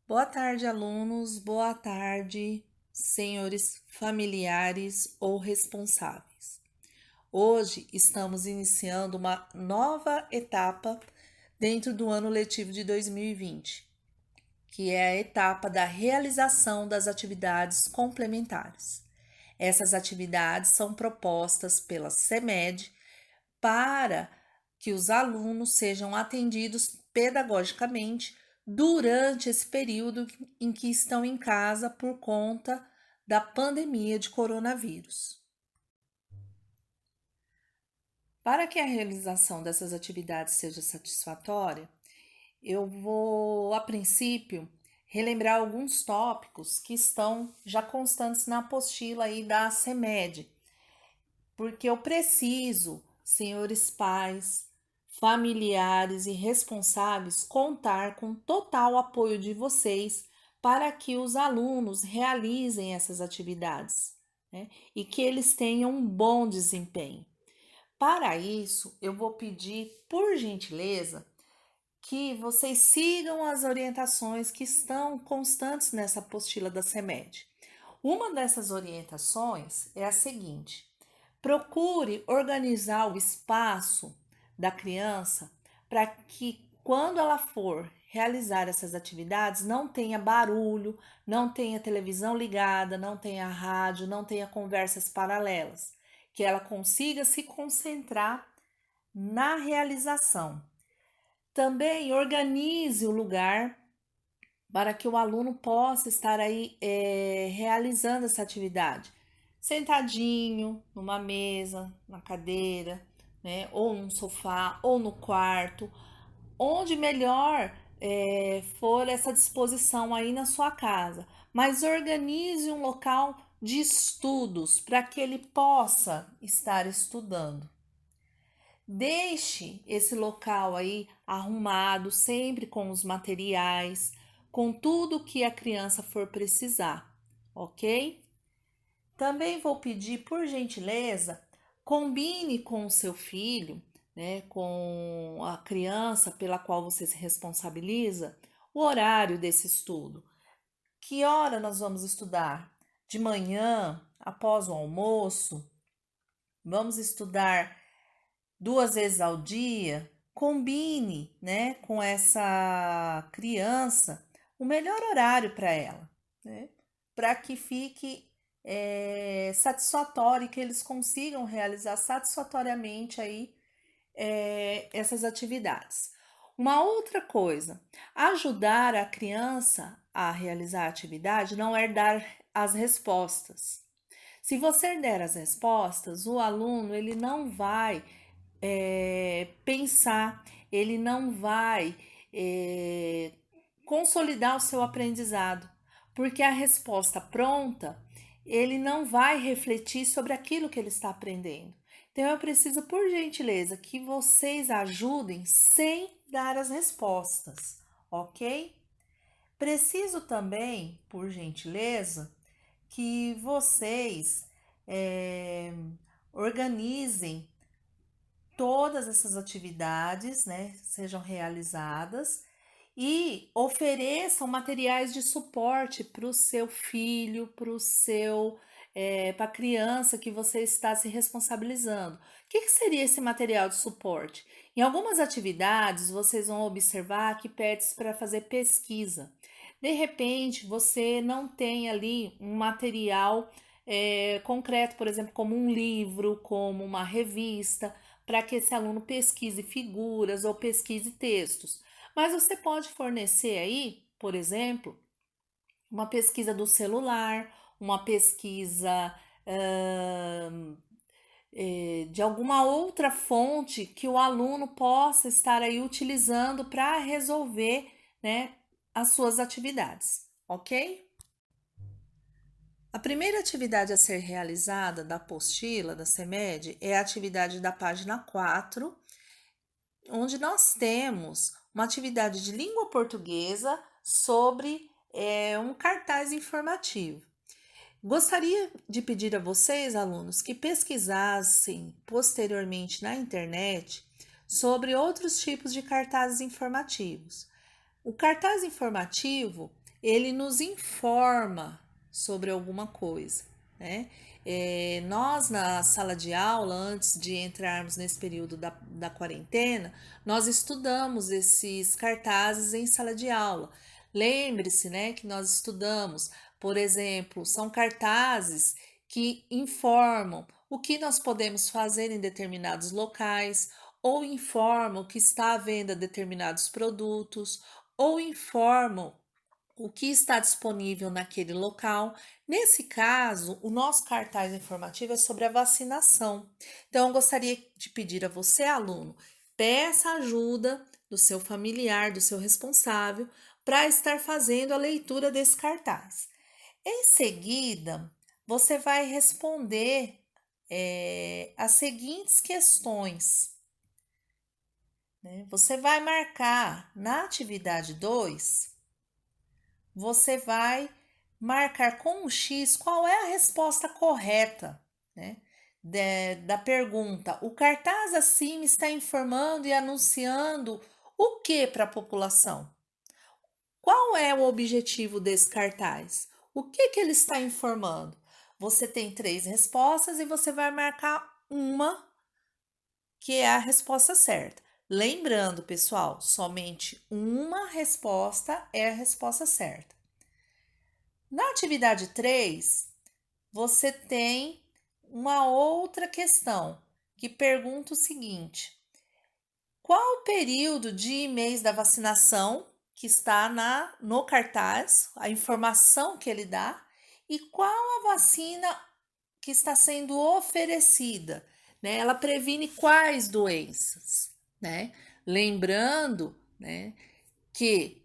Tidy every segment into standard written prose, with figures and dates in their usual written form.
Boa tarde, alunos. Boa tarde, senhores familiares ou responsáveis. Hoje estamos iniciando uma nova etapa dentro do ano letivo de 2020, que é a etapa da realização das atividades complementares. Essas atividades são propostas pela CEMED para que os alunos sejam atendidos pedagogicamente durante esse período em que estão em casa por conta da pandemia de coronavírus. Para que a realização dessas atividades seja satisfatória, eu vou, a princípio, relembrar alguns tópicos que estão já constantes na apostila aí da CEMED, porque eu preciso, senhores pais, familiares e responsáveis, contar com total apoio de vocês para que os alunos realizem essas atividades, né? E que eles tenham um bom desempenho. Para isso, eu vou pedir, por gentileza, que vocês sigam as orientações que estão constantes nessa apostila da CEMED. Uma dessas orientações é a seguinte: procure organizar o espaço da criança para que, quando ela for realizar essas atividades, não tenha barulho, não tenha televisão ligada, não tenha rádio, não tenha conversas paralelas, que ela consiga se concentrar na realização. Também organize o lugar para que o aluno possa estar aí realizando essa atividade, sentadinho numa mesa, na cadeira, né, ou num sofá, ou no quarto, onde melhor for essa disposição aí na sua casa. Mas organize um local de estudos para que ele possa estar estudando. Deixe esse local aí arrumado, sempre com os materiais, com tudo que a criança for precisar, ok? Também vou pedir, por gentileza, combine com o seu filho, né, com a criança pela qual você se responsabiliza, o horário desse estudo. Que hora nós vamos estudar? De manhã, após o almoço? Vamos estudar 2 vezes ao dia? Combine, né, com essa criança o melhor horário para ela, né, para que fique satisfatório e que eles consigam realizar satisfatoriamente aí essas atividades. Uma outra coisa, ajudar a criança a realizar a atividade não é dar as respostas. Se você der as respostas, o aluno ele não vai pensar, ele não vai é, consolidar o seu aprendizado, porque a resposta pronta, ele não vai refletir sobre aquilo que ele está aprendendo. Então, eu preciso, por gentileza, que vocês ajudem sem dar as respostas, ok? Preciso também, por gentileza, que vocês organizem todas essas atividades, né, sejam realizadas e ofereçam materiais de suporte para o seu filho, para o seu, para a criança que você está se responsabilizando. O que seria esse material de suporte? Em algumas atividades, vocês vão observar que pede para fazer pesquisa. De repente, você não tem ali um material concreto, por exemplo, como um livro, como uma revista, para que esse aluno pesquise figuras ou pesquise textos. Mas você pode fornecer aí, por exemplo, uma pesquisa do celular, uma pesquisa de alguma outra fonte que o aluno possa estar aí utilizando para resolver, né, as suas atividades, ok? A primeira atividade a ser realizada da apostila da CEMED é a atividade da página 4, onde nós temos uma atividade de língua portuguesa sobre um cartaz informativo. Gostaria de pedir a vocês, alunos, que pesquisassem posteriormente na internet sobre outros tipos de cartazes informativos. O cartaz informativo, ele nos informa sobre alguma coisa, né? Nós, na sala de aula, antes de entrarmos nesse período da quarentena, nós estudamos esses cartazes em sala de aula. Lembre-se, né, que nós estudamos, por exemplo, são cartazes que informam o que nós podemos fazer em determinados locais, ou informam que está à venda determinados produtos, ou informam o que está disponível naquele local. Nesse caso, o nosso cartaz informativo é sobre a vacinação. Então, eu gostaria de pedir a você, aluno, peça ajuda do seu familiar, do seu responsável, para estar fazendo a leitura desse cartaz. Em seguida, você vai responder as seguintes questões, né? Você vai marcar na atividade 2, você vai marcar com um X qual é a resposta correta, né? Da pergunta. O cartaz acima está informando e anunciando o que para a população? Qual é o objetivo desse cartaz? O que ele está informando? Você tem 3 respostas e você vai marcar uma que é a resposta certa. Lembrando, pessoal, somente uma resposta é a resposta certa. Na atividade 3, você tem uma outra questão que pergunta o seguinte: qual o período de e mês da vacinação que está no cartaz, a informação que ele dá, e qual a vacina que está sendo oferecida, né? Ela previne quais doenças, né? Lembrando, né, que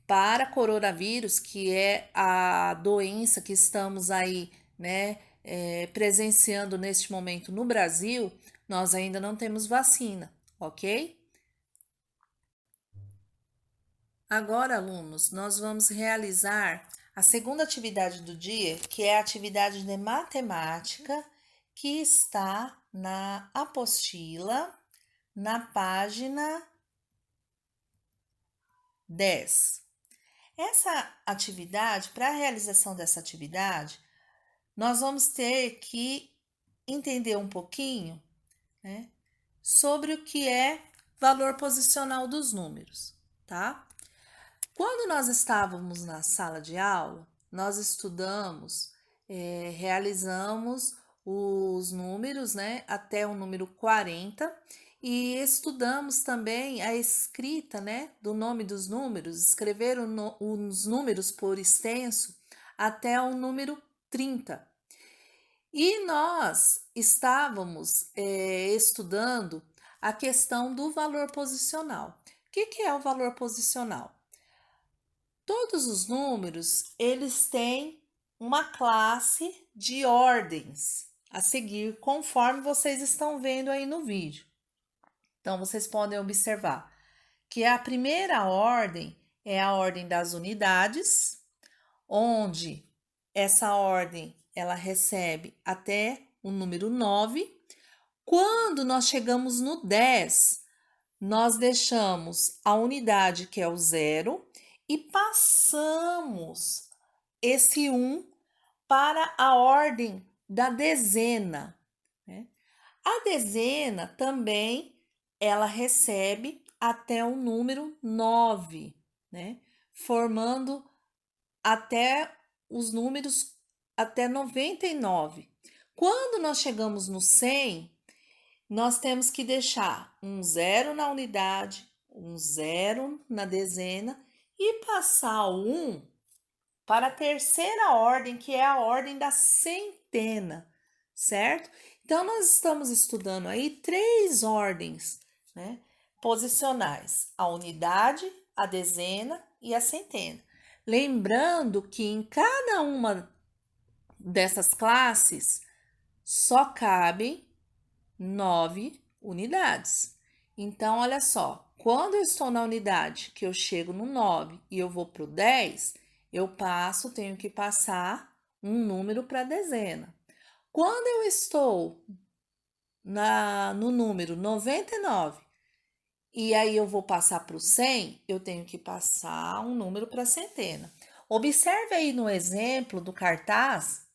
para coronavírus, que é a doença que estamos aí, né, presenciando neste momento no Brasil, nós ainda não temos vacina, ok? Agora, alunos, nós vamos realizar a segunda atividade do dia, que é a atividade de matemática, que está na apostila, na página 10. Essa atividade, para a realização dessa atividade, nós vamos ter que entender um pouquinho, né, sobre o que é valor posicional dos números, tá? Quando nós estávamos na sala de aula, nós estudamos, realizamos os números, né, até o número 40 e estudamos também a escrita, né, do nome dos números, escrever os números por extenso até o número 30. E nós estávamos estudando a questão do valor posicional. O que é o valor posicional? Todos os números, eles têm uma classe de ordens a seguir, conforme vocês estão vendo aí no vídeo. Então, vocês podem observar que a primeira ordem é a ordem das unidades, onde essa ordem ela recebe até o número 9. Quando nós chegamos no 10, nós deixamos a unidade, que é o 0, e passamos esse 1 para a ordem da dezena, né? A dezena também ela recebe até o número 9, né? Formando até os números até 99. Quando nós chegamos no 100, nós temos que deixar um 0 na unidade, um 0 na dezena e passar o 1 para a terceira ordem, que é a ordem da centena, certo? Então, nós estamos estudando aí 3 ordens, né, posicionais: a unidade, a dezena e a centena. Lembrando que em cada uma dessas classes só cabem 9 unidades. Então, olha só, quando eu estou na unidade que eu chego no 9 e eu vou para o 10, tenho que passar um número para a dezena. Quando eu estou no número 99 e aí eu vou passar para o 100, eu tenho que passar um número para a centena. Observe aí no exemplo do cartaz,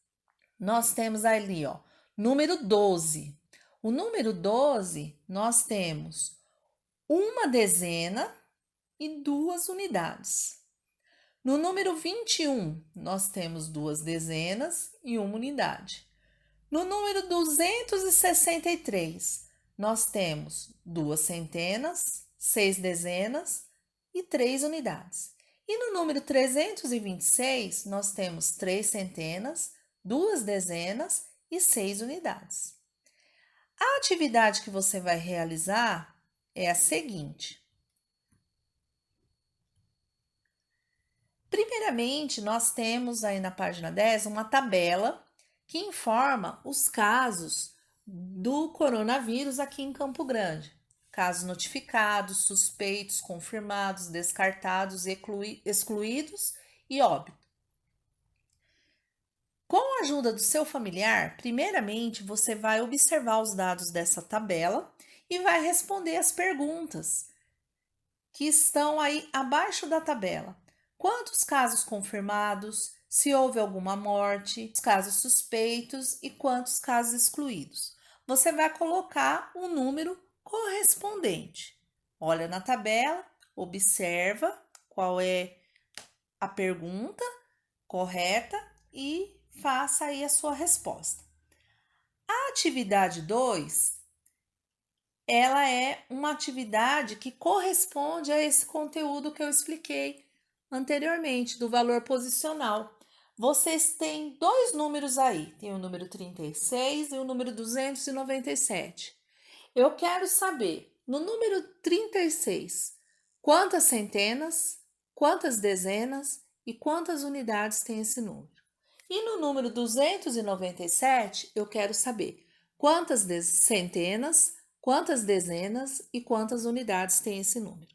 nós temos ali, ó, número 12. O número 12, nós temos uma dezena e 2 unidades. No número 21, nós temos 2 dezenas e 1 unidade. No número 263, nós temos 2 centenas, 6 dezenas e 3 unidades. E no número 326, nós temos 3 centenas, 2 dezenas e 6 unidades. A atividade que você vai realizar é a seguinte. Primeiramente, nós temos aí na página 10 uma tabela que informa os casos do coronavírus aqui em Campo Grande. Casos notificados, suspeitos, confirmados, descartados, excluídos e óbito. Com a ajuda do seu familiar, primeiramente você vai observar os dados dessa tabela e vai responder as perguntas que estão aí abaixo da tabela. Quantos casos confirmados? Se houve alguma morte, casos suspeitos e quantos casos excluídos. Você vai colocar o número correspondente. Olha na tabela, observa qual é a pergunta correta e faça aí a sua resposta. A atividade 2, ela é uma atividade que corresponde a esse conteúdo que eu expliquei anteriormente, do valor posicional. Vocês têm 2 números aí, tem o número 36 e o número 297. Eu quero saber, no número 36, quantas centenas, quantas dezenas e quantas unidades tem esse número. E no número 297, eu quero saber quantas centenas, quantas dezenas e quantas unidades tem esse número.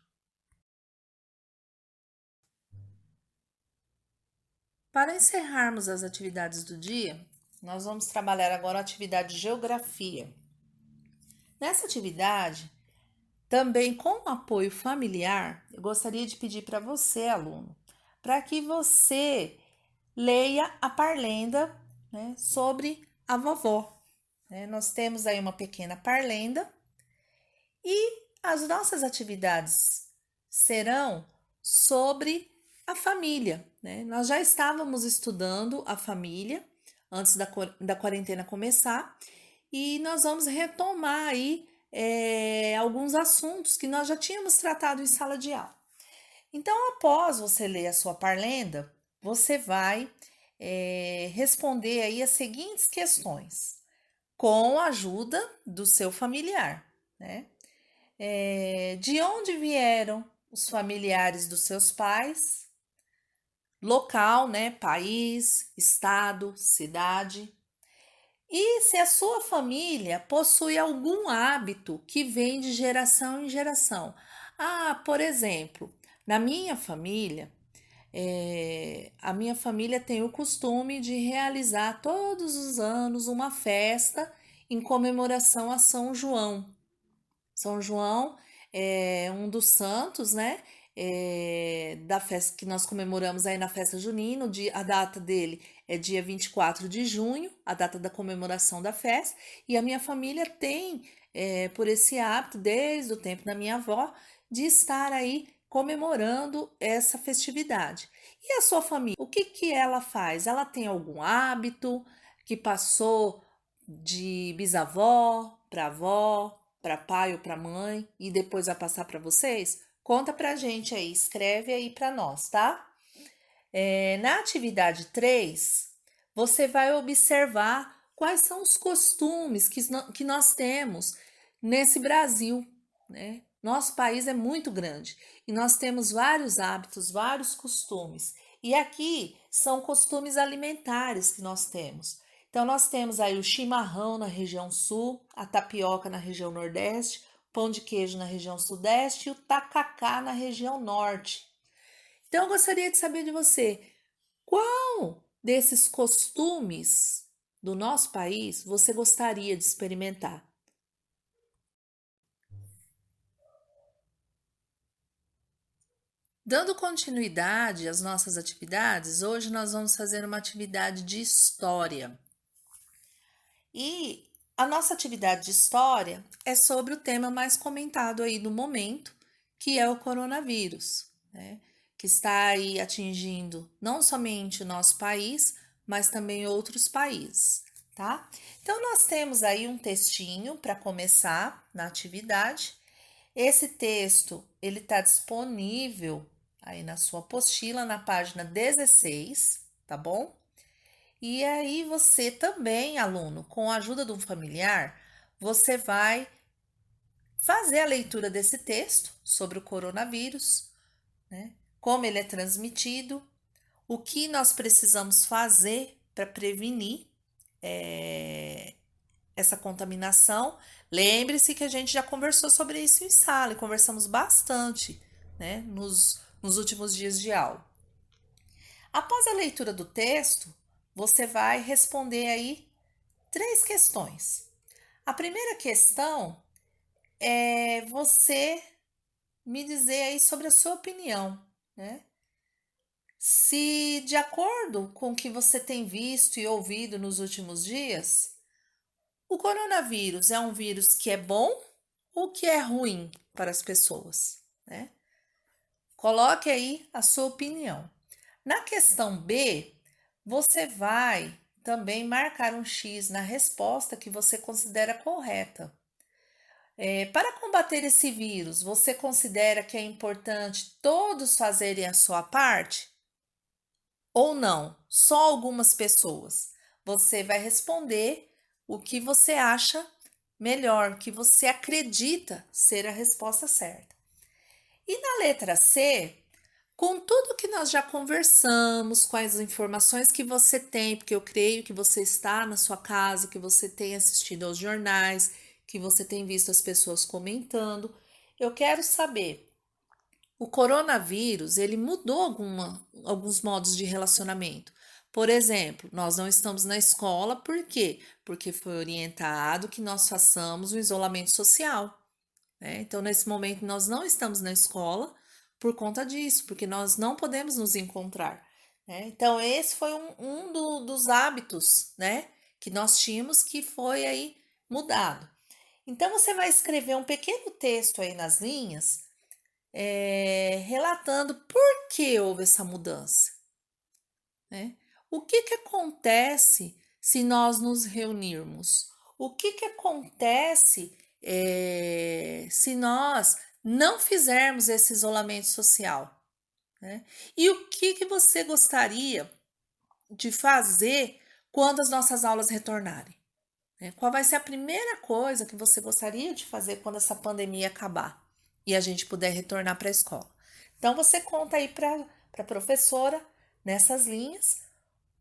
Para encerrarmos as atividades do dia, nós vamos trabalhar agora a atividade de geografia. Nessa atividade, também com apoio familiar, eu gostaria de pedir para você, aluno, para que você leia a parlenda, né, sobre a vovó. Nós temos aí uma pequena parlenda e as nossas atividades serão sobre a família. Nós já estávamos estudando a família antes da quarentena começar e nós vamos retomar aí alguns assuntos que nós já tínhamos tratado em sala de aula. Então, após você ler a sua parlenda, você vai responder aí as seguintes questões com a ajuda do seu familiar, né? De onde vieram os familiares dos seus pais? Local, né? País, estado, cidade. E se a sua família possui algum hábito que vem de geração em geração. Ah, por exemplo, na minha família, a minha família tem o costume de realizar todos os anos uma festa em comemoração a São João. São João é um dos santos, né? Da festa que nós comemoramos aí na festa junina, a data dele é dia 24 de junho, a data da comemoração da festa, e a minha família tem, por esse hábito, desde o tempo da minha avó, de estar aí comemorando essa festividade. E a sua família, o que que ela faz? Ela tem algum hábito que passou de bisavó para avó, para pai ou para mãe e depois vai passar para vocês? Conta pra gente aí, escreve aí para nós, tá? Na atividade 3, você vai observar quais são os costumes que nós temos nesse Brasil, né? Nosso país é muito grande e nós temos vários hábitos, vários costumes. E aqui são costumes alimentares que nós temos. Então, nós temos aí o chimarrão na região sul, a tapioca na região nordeste, pão de queijo na região sudeste e o tacacá na região norte. Então, eu gostaria de saber de você, qual desses costumes do nosso país você gostaria de experimentar? Dando continuidade às nossas atividades, hoje nós vamos fazer uma atividade de história. E a nossa atividade de história é sobre o tema mais comentado aí do momento, que é o coronavírus, né? Que está aí atingindo não somente o nosso país, mas também outros países, tá? Então, nós temos aí um textinho para começar na atividade. Esse texto, ele está disponível aí na sua apostila, na página 16, tá bom? E aí você também, aluno, com a ajuda de um familiar, você vai fazer a leitura desse texto sobre o coronavírus, né? Como ele é transmitido, o que nós precisamos fazer para prevenir essa contaminação. Lembre-se que a gente já conversou sobre isso em sala e conversamos bastante, né, nos últimos dias de aula. Após a leitura do texto, você vai responder aí 3 questões. A primeira questão é você me dizer aí sobre a sua opinião, né? Se, de acordo com o que você tem visto e ouvido nos últimos dias, o coronavírus é um vírus que é bom ou que é ruim para as pessoas, né? Coloque aí a sua opinião. Na questão B, você vai também marcar um X na resposta que você considera correta. Para combater esse vírus, você considera que é importante todos fazerem a sua parte? Ou não? Só algumas pessoas? Você vai responder o que você acha melhor, o que você acredita ser a resposta certa. E na letra C, com tudo que nós já conversamos, com as informações que você tem, porque eu creio que você está na sua casa, que você tem assistido aos jornais, que você tem visto as pessoas comentando, eu quero saber, o coronavírus, ele mudou alguns modos de relacionamento. Por exemplo, nós não estamos na escola, por quê? Porque foi orientado que nós façamos o isolamento social, né? Então, nesse momento, nós não estamos na escola por conta disso, porque nós não podemos nos encontrar, né? Então, esse foi dos hábitos, né, que nós tínhamos que foi aí mudado. Então, você vai escrever um pequeno texto aí nas linhas, relatando por que houve essa mudança, né? O que que acontece se nós nos reunirmos? O que que acontece se nós não fizermos esse isolamento social, né? E o que que você gostaria de fazer quando as nossas aulas retornarem, né? Qual vai ser a primeira coisa que você gostaria de fazer quando essa pandemia acabar e a gente puder retornar para a escola? Então você conta aí para a professora nessas linhas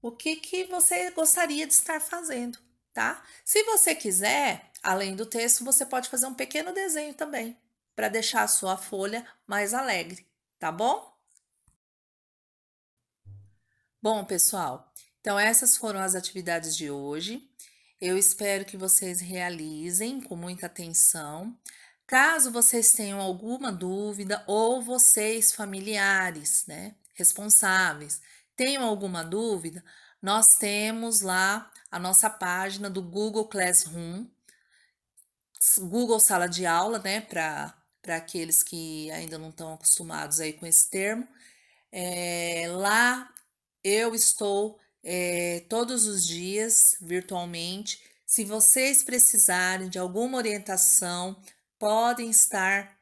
o que que você gostaria de estar fazendo, tá? Se você quiser, além do texto, você pode fazer um pequeno desenho também, para deixar a sua folha mais alegre, tá bom? Bom, pessoal, então essas foram as atividades de hoje. Eu espero que vocês realizem com muita atenção. Caso vocês tenham alguma dúvida ou vocês familiares, né, responsáveis, tenham alguma dúvida, nós temos lá a nossa página do Google Classroom, Google Sala de Aula, né, para aqueles que ainda não estão acostumados aí com esse termo. Lá eu estou todos os dias virtualmente. Se vocês precisarem de alguma orientação, podem estar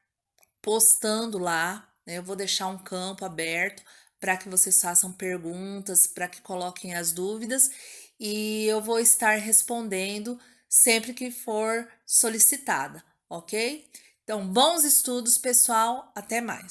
postando lá, né? Eu vou deixar um campo aberto para que vocês façam perguntas, para que coloquem as dúvidas e eu vou estar respondendo sempre que for solicitada, ok? Então, bons estudos, pessoal. Até mais.